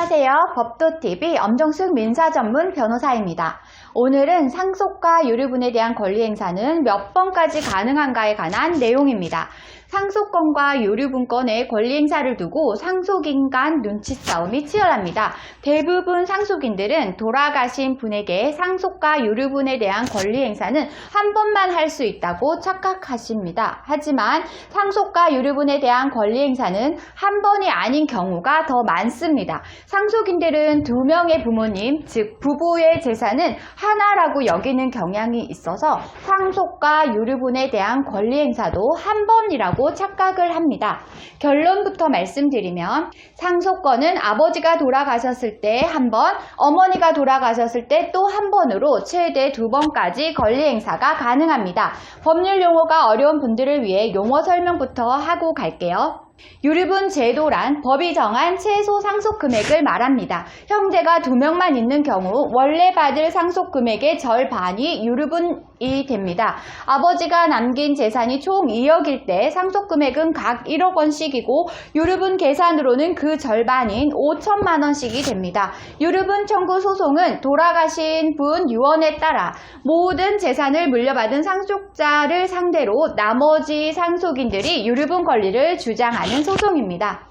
안녕하세요. 법도TV 엄정숙 민사전문 변호사입니다. 오늘은 상속과 유류분에 대한 권리행사는 몇 번까지 가능한가에 관한 내용입니다. 상속권과 유류분권의 권리행사를 두고 상속인 간 눈치 싸움이 치열합니다. 대부분 상속인들은 돌아가신 분에게 상속과 유류분에 대한 권리행사는 한 번만 할 수 있다고 착각하십니다. 하지만 상속과 유류분에 대한 권리행사는 한 번이 아닌 경우가 더 많습니다. 상속인들은 두 명의 부모님, 즉 부부의 재산은 하나라고 여기는 경향이 있어서 상속과 유류분에 대한 권리행사도 한 번이라고 착각을 합니다. 결론부터 말씀드리면 상속권은 아버지가 돌아가셨을 때 한 번, 어머니가 돌아가셨을 때 또 한 번으로 최대 2번까지 권리행사가 가능합니다. 법률 용어가 어려운 분들을 위해 용어 설명부터 하고 갈게요. 유류분 제도란 법이 정한 최소 상속 금액을 말합니다. 형제가 2명만 있는 경우 원래 받을 상속 금액의 절반이 유류분이 됩니다. 아버지가 남긴 재산이 총 2억일 때 상속 금액은 각 1억 원씩이고 유류분 계산으로는 그 절반인 5천만 원씩이 됩니다. 유류분 청구 소송은 돌아가신 분 유언에 따라 모든 재산을 물려받은 상속자를 상대로 나머지 상속인들이 유류분 권리를 주장하는 소송입니다.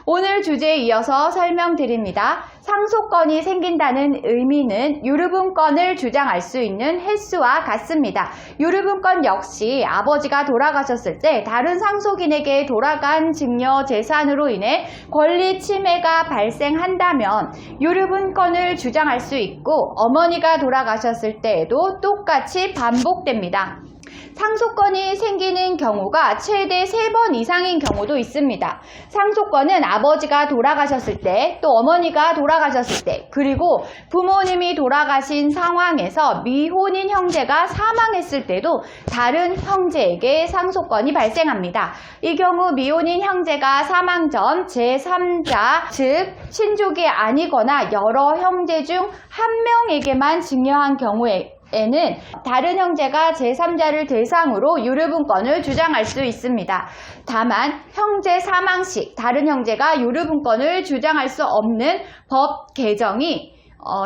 오늘 주제에 이어서 설명드립니다. 상속권이 생긴다는 의미는 유류분권을 주장할 수 있는 횟수와 같습니다. 유류분권 역시 아버지가 돌아가셨을 때 다른 상속인에게 돌아간 증여 재산으로 인해 권리 침해가 발생한다면 유류분권을 주장할 수 있고 어머니가 돌아가셨을 때에도 똑같이 반복됩니다. 상속권이 생기는 경우가 최대 3번 이상인 경우도 있습니다. 상속권은 아버지가 돌아가셨을 때, 또 어머니가 돌아가셨을 때, 그리고 부모님이 돌아가신 상황에서 미혼인 형제가 사망했을 때도 다른 형제에게 상속권이 발생합니다. 이 경우 미혼인 형제가 사망 전 제3자, 즉 친족이 아니거나 여러 형제 중 한 명에게만 증여한 경우에는 다른 형제가 제3자를 대상으로 유류분권을 주장할 수 있습니다. 다만 형제 사망 시 다른 형제가 유류분권을 주장할 수 없는 법 개정이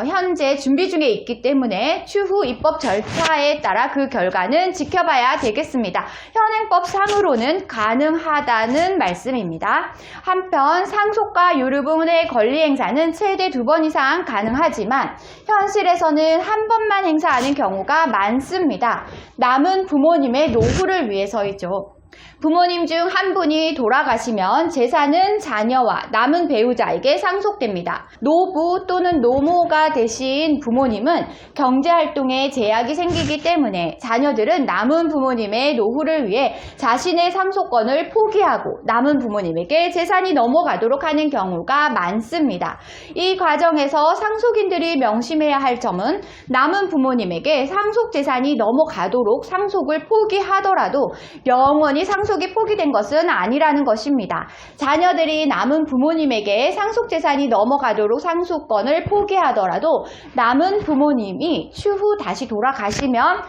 현재 준비 중에 있기 때문에 추후 입법 절차에 따라 그 결과는 지켜봐야 되겠습니다. 현행법상으로는 가능하다는 말씀입니다. 한편 상속과 유류분의 권리행사는 최대 2번 이상 가능하지만 현실에서는 한 번만 행사하는 경우가 많습니다. 남은 부모님의 노후를 위해서이죠. 부모님 중 한 분이 돌아가시면 재산은 자녀와 남은 배우자에게 상속됩니다. 노부 또는 노모가 되신 부모님은 경제활동에 제약이 생기기 때문에 자녀들은 남은 부모님의 노후를 위해 자신의 상속권을 포기하고 남은 부모님에게 재산이 넘어가도록 하는 경우가 많습니다. 이 과정에서 상속인들이 명심해야 할 점은 남은 부모님에게 상속 재산이 넘어가도록 상속을 포기하더라도 영원히 상속이 포기된 것은 아니라는 것입니다. 자녀들이 남은 부모님에게 상속재산이 넘어가도록 상속권을 포기하더라도 남은 부모님이 추후 다시 돌아가시면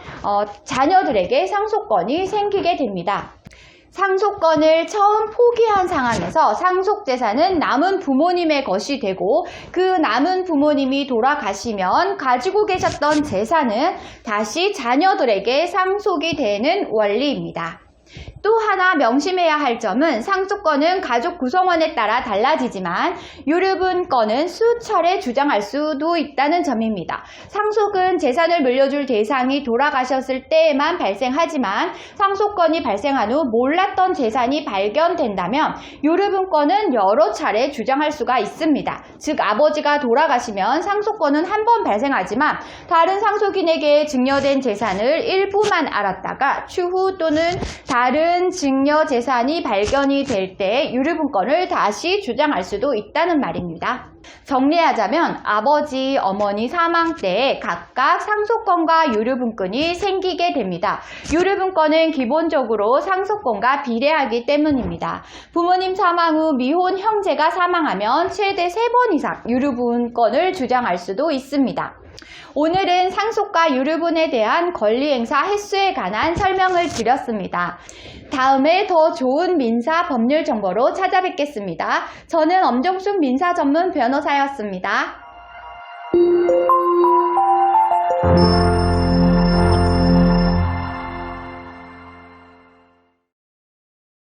자녀들에게 상속권이 생기게 됩니다. 상속권을 처음 포기한 상황에서 상속재산은 남은 부모님의 것이 되고 그 남은 부모님이 돌아가시면 가지고 계셨던 재산은 다시 자녀들에게 상속이 되는 원리입니다. 또 하나 명심해야 할 점은 상속권은 가족 구성원에 따라 달라지지만 유류분권은 수차례 주장할 수도 있다는 점입니다. 상속은 재산을 물려줄 대상이 돌아가셨을 때에만 발생하지만 상속권이 발생한 후 몰랐던 재산이 발견된다면 유류분권은 여러 차례 주장할 수가 있습니다. 즉 아버지가 돌아가시면 상속권은 한 번 발생하지만 다른 상속인에게 증여된 재산을 일부만 알았다가 추후 또는 다른 증여 재산이 발견이 될 때 유류분권을 다시 주장할 수도 있다는 말입니다. 정리하자면 아버지, 어머니 사망 때에 각각 상속권과 유류분권이 생기게 됩니다. 유류분권은 기본적으로 상속권과 비례하기 때문입니다. 부모님 사망 후 미혼 형제가 사망하면 최대 3번 이상 유류분권을 주장할 수도 있습니다. 오늘은 상속과 유류분에 대한 권리행사 횟수에 관한 설명을 드렸습니다. 다음에 더 좋은 민사 법률 정보로 찾아뵙겠습니다. 저는 엄정숙 민사 전문 변호사였습니다.